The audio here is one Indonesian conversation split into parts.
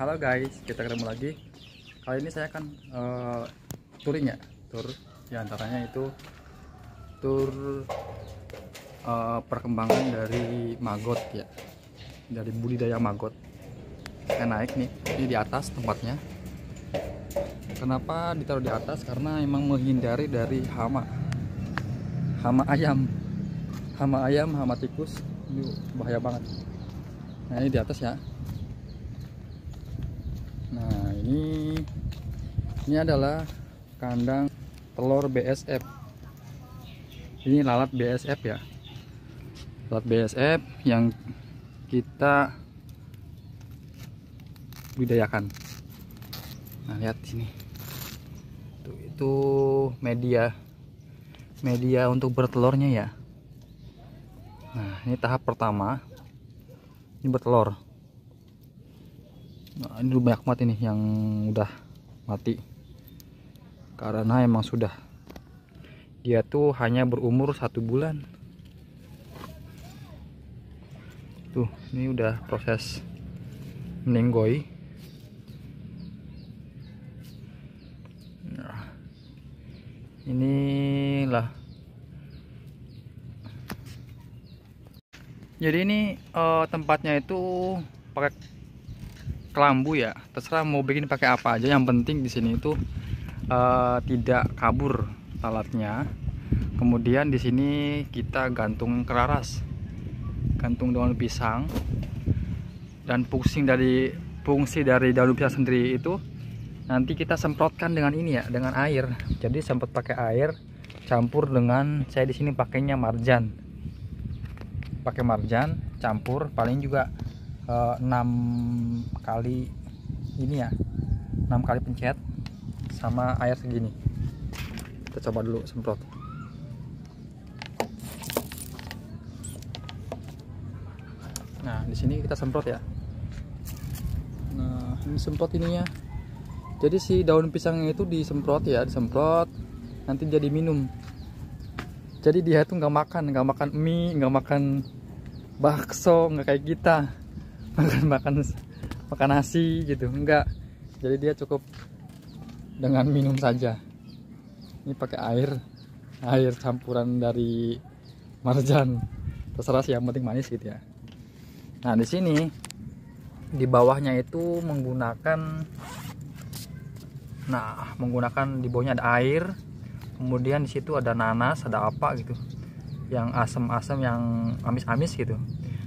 Halo guys, kita ketemu lagi. Kali ini saya akan touring ya, tur diantaranya itu tur perkembangan dari maggot ya, dari budidaya maggot. Saya naik nih, ini di atas tempatnya. Kenapa ditaruh di atas? Karena emang menghindari dari hama ayam, hama tikus. Ini bahaya banget. Nah ini di atas ya. Nah ini adalah kandang telur BSF. Ini lalat BSF ya, lalat BSF yang kita budidayakan. Nah lihat sini, itu media untuk bertelurnya ya. Nah ini tahap pertama, ini bertelur. Nah ini banyak banget ini yang udah mati karena emang sudah, dia tuh hanya berumur 1 bulan. Tuh ini udah proses menenggoy. Nah, inilah jadi ini tempatnya itu pakai kelambu ya, terserah mau bikin pakai apa aja, yang penting di sini itu tidak kabur lalatnya. Kemudian di sini kita gantung keraras, gantung daun pisang, dan fungsi dari daun pisang sendiri itu nanti kita semprotkan dengan ini ya, dengan air. Jadi semprot pakai air campur dengan, saya di sini pakainya marjan, pakai marjan campur paling juga 6 kali ini ya, 6 kali pencet sama air segini. Kita coba dulu semprot. Nah di sini kita semprot ya. Nah ini semprot ininya. Jadi si daun pisangnya itu disemprot ya, disemprot nanti jadi minum. Jadi dia tuh nggak makan mie, nggak makan bakso, nggak kayak kita makan nasi gitu, enggak. Jadi dia cukup dengan minum saja. Ini pakai air campuran dari marjan, terserah sih, yang penting manis gitu ya. Nah di sini di bawahnya itu menggunakan di bawahnya ada air, kemudian di situ ada nanas, ada apa gitu yang asam-asam, yang amis-amis gitu.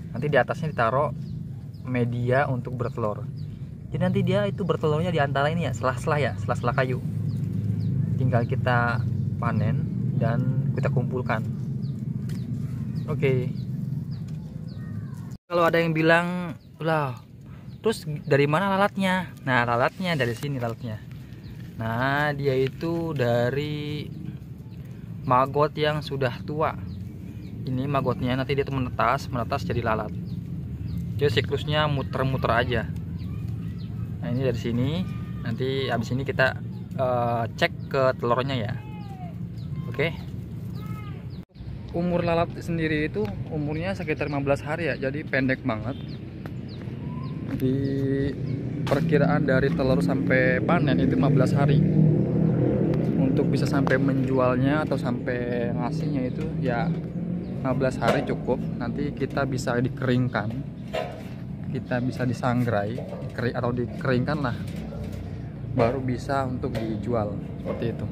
Nanti di atasnya ditaruh media untuk bertelur. Jadi nanti dia itu bertelurnya di antara ini ya, sela-sela kayu. Tinggal kita panen dan kita kumpulkan. Oke. Kalau ada yang bilang, "Lah, terus dari mana lalatnya?" Nah, lalatnya dari sini lalatnya. Nah, dia itu dari maggot yang sudah tua. Ini maggotnya, nanti dia tuh menetas jadi lalat. Jadi siklusnya muter-muter aja. Nah ini dari sini, nanti habis ini kita cek ke telurnya ya. Oke. Umur lalat sendiri itu umurnya sekitar 15 hari ya, jadi pendek banget. Di perkiraan dari telur sampai panen itu 15 hari. Untuk bisa sampai menjualnya atau sampai ngasihnya itu ya 15 hari cukup. Nanti kita bisa dikeringkan, kita bisa disangrai atau dikeringkan lah, baru bisa untuk dijual seperti itu.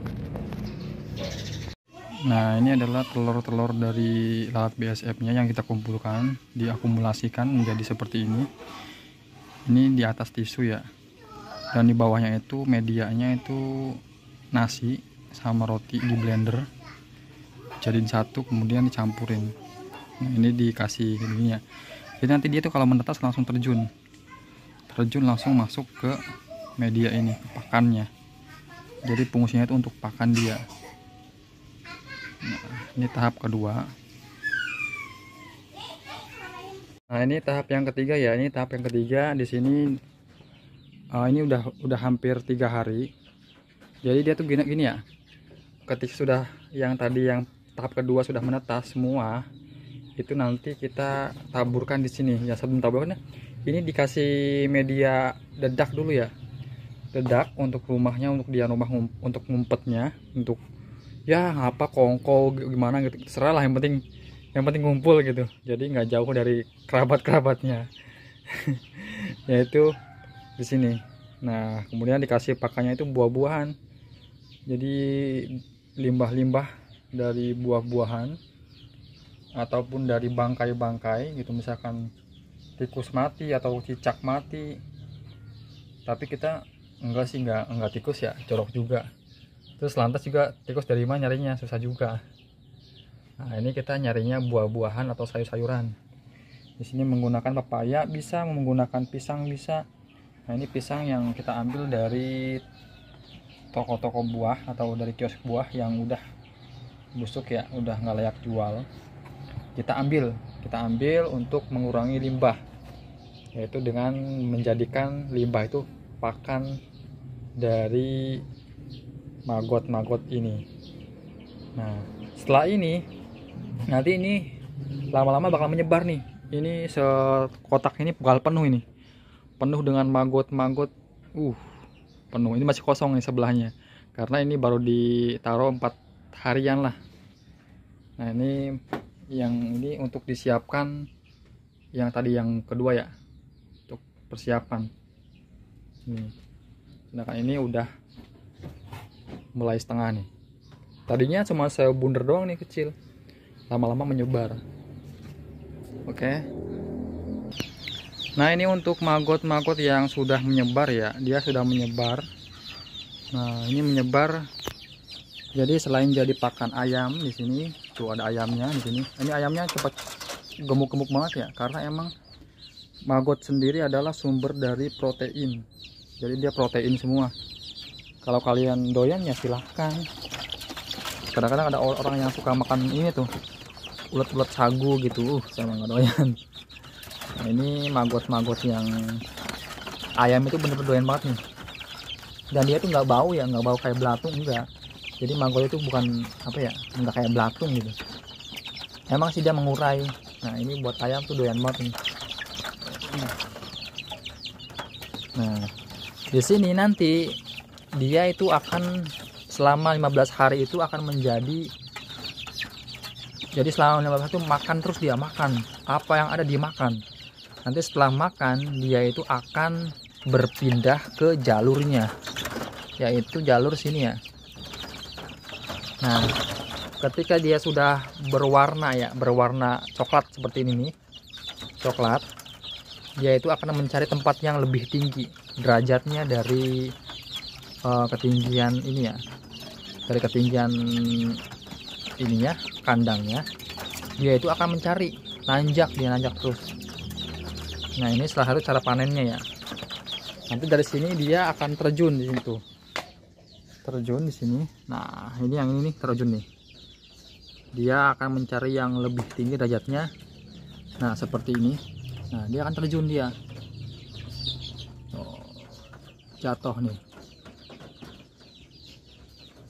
Nah ini adalah telur-telur dari lalat BSF nya yang kita kumpulkan, diakumulasikan menjadi seperti ini. Ini di atas tisu ya, dan di bawahnya itu medianya itu nasi sama roti di blender jadiin satu, kemudian dicampurin. Nah ini dikasih gini ya. Jadi nanti dia tuh kalau menetas langsung terjun langsung masuk ke media ini, ke pakannya. Jadi fungsinya itu untuk pakan dia. Nah, ini tahap kedua. Nah ini tahap yang ketiga ya. Ini tahap yang ketiga di sini. Ini udah hampir 3 hari. Jadi dia tuh gini ya. Ketika sudah yang tadi yang tahap kedua sudah menetas semua, itu nanti kita taburkan di sini ya. Sebelum taburkan ini dikasih media dedak dulu ya, dedak untuk rumahnya, untuk dia rumah untuk ngumpetnya, untuk ya apa kongko gimana gitu, terserah lah, yang penting ngumpul gitu, jadi nggak jauh dari kerabatnya. Yaitu di sini. Nah kemudian dikasih pakannya itu buah-buahan, jadi limbah-limbah dari buah-buahan ataupun dari bangkai-bangkai gitu, misalkan tikus mati atau cicak mati. Tapi kita enggak sih, enggak tikus ya, jorok juga. Terus lantas juga tikus dari mana nyarinya, susah juga. Nah ini kita nyarinya buah-buahan atau sayur-sayuran. Di sini menggunakan pepaya bisa, menggunakan pisang bisa. Nah ini pisang yang kita ambil dari toko-toko buah atau dari kios buah yang udah busuk ya, udah nggak layak jual. Kita ambil untuk mengurangi limbah, yaitu dengan menjadikan limbah itu pakan dari maggot ini. Nah setelah ini nanti ini lama-lama bakal menyebar nih. Ini sekotak ini bakal penuh, ini penuh dengan maggot penuh. Ini masih kosong nih sebelahnya, karena ini baru ditaruh 4 harian lah. Nah ini yang ini untuk disiapkan, yang tadi yang kedua ya, untuk persiapan ini. Sedangkan ini udah mulai setengah nih, tadinya cuma sebunder doang nih kecil, lama-lama menyebar. Oke. Nah ini untuk maggot yang sudah menyebar ya, dia sudah menyebar. Nah ini menyebar, jadi selain jadi pakan ayam di sini, tuh ada ayamnya di sini. Ini ayamnya cepat gemuk-gemuk banget ya, karena emang maggot sendiri adalah sumber dari protein. Jadi dia protein semua. Kalau kalian doyan ya silahkan. Kadang-kadang ada orang yang suka makan ini tuh, ulet-ulet sagu gitu, saya nggak doyan. Nah ini maggot yang ayam itu bener-bener doyan banget nih. Dan dia tuh nggak bau ya, nggak bau kayak belatung, enggak. Jadi maggot itu bukan apa ya, nggak kayak belatung gitu. Emang sih dia mengurai. Nah ini buat ayam tuh doyan banget nih. Nah di sini nanti dia itu akan selama 15 hari itu akan menjadi, jadi selama 15 hari itu makan terus, dia makan apa yang ada dimakan. Nanti setelah makan dia itu akan berpindah ke jalurnya, yaitu jalur sini ya. Nah ketika dia sudah berwarna ya, berwarna coklat seperti ini nih, coklat, dia itu akan mencari tempat yang lebih tinggi derajatnya dari ketinggian ini ya, dari ketinggian ininya, kandangnya. Dia itu akan mencari, nanjak terus. Nah ini salah satu cara panennya ya. Nanti dari sini dia akan terjun di situ, terjun di sini. Nah ini yang ini nih, terjun nih, dia akan mencari yang lebih tinggi derajatnya. Nah seperti ini. Nah dia akan terjun, dia jatuh nih,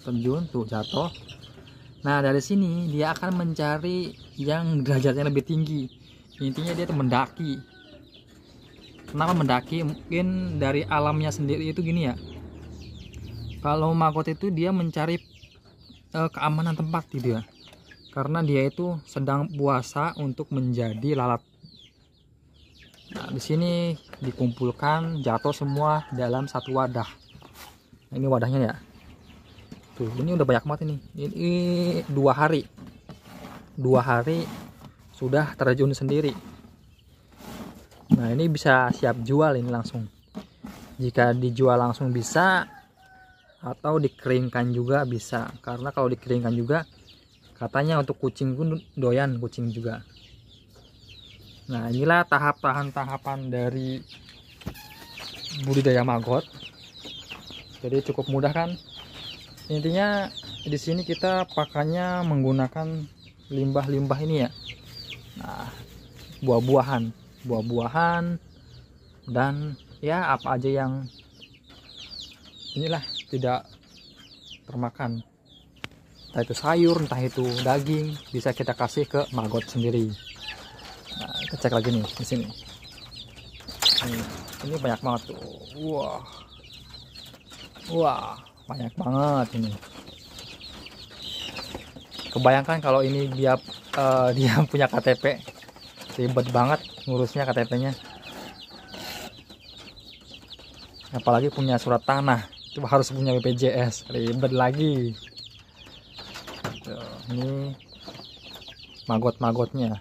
terjun tuh, jatuh. Nah dari sini dia akan mencari yang derajatnya lebih tinggi. Intinya dia tuh mendaki. Kenapa mendaki? Mungkin dari alamnya sendiri itu gini ya, kalau maggot itu dia mencari keamanan tempat gitu ya, karena dia itu sedang puasa untuk menjadi lalat. Nah di sini dikumpulkan, jatuh semua dalam satu wadah. Nah, ini wadahnya ya. Tuh, ini udah banyak banget ini. Ini 2 hari sudah terjun sendiri. Nah ini bisa siap jual ini langsung. Jika dijual langsung bisa, atau dikeringkan juga bisa. Karena kalau dikeringkan juga katanya untuk kucing pun doyan, kucing juga. Nah inilah tahapan dari budidaya maggot. Jadi cukup mudah kan? Intinya di sini kita pakannya menggunakan limbah-limbah ini ya. Nah, buah-buahan dan ya apa aja yang inilah tidak termakan. Entah itu sayur, entah itu daging, bisa kita kasih ke maggot sendiri. Nah, kita cek lagi nih di sini. Ini banyak banget tuh. Wah, banyak banget ini. Kebayangkan kalau ini dia dia punya KTP, ribet banget ngurusnya KTP-nya. Apalagi punya surat tanah, itu harus punya BPJS, ribet lagi. Tuh, ini magotnya.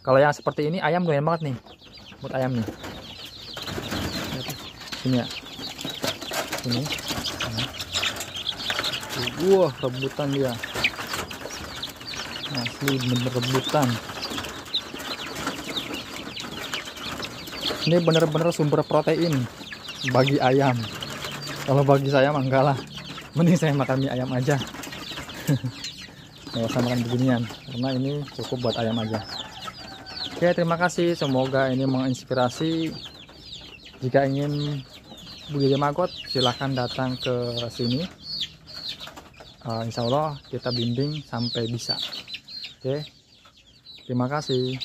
Kalau yang seperti ini ayam lumayan banget nih, buat ayam nih. Sini ya, ini. Wah, rebutan dia. Asli bener rebutan. Ini bener-bener sumber protein bagi ayam. Kalau bagi saya mah enggak lah, mending saya makan mie ayam aja. Nggak usah makan beginian, karena ini cukup buat ayam aja. Oke, terima kasih, semoga ini menginspirasi. Jika ingin budidaya maggot, silahkan datang ke sini. Insya Allah kita bimbing sampai bisa. Oke, terima kasih.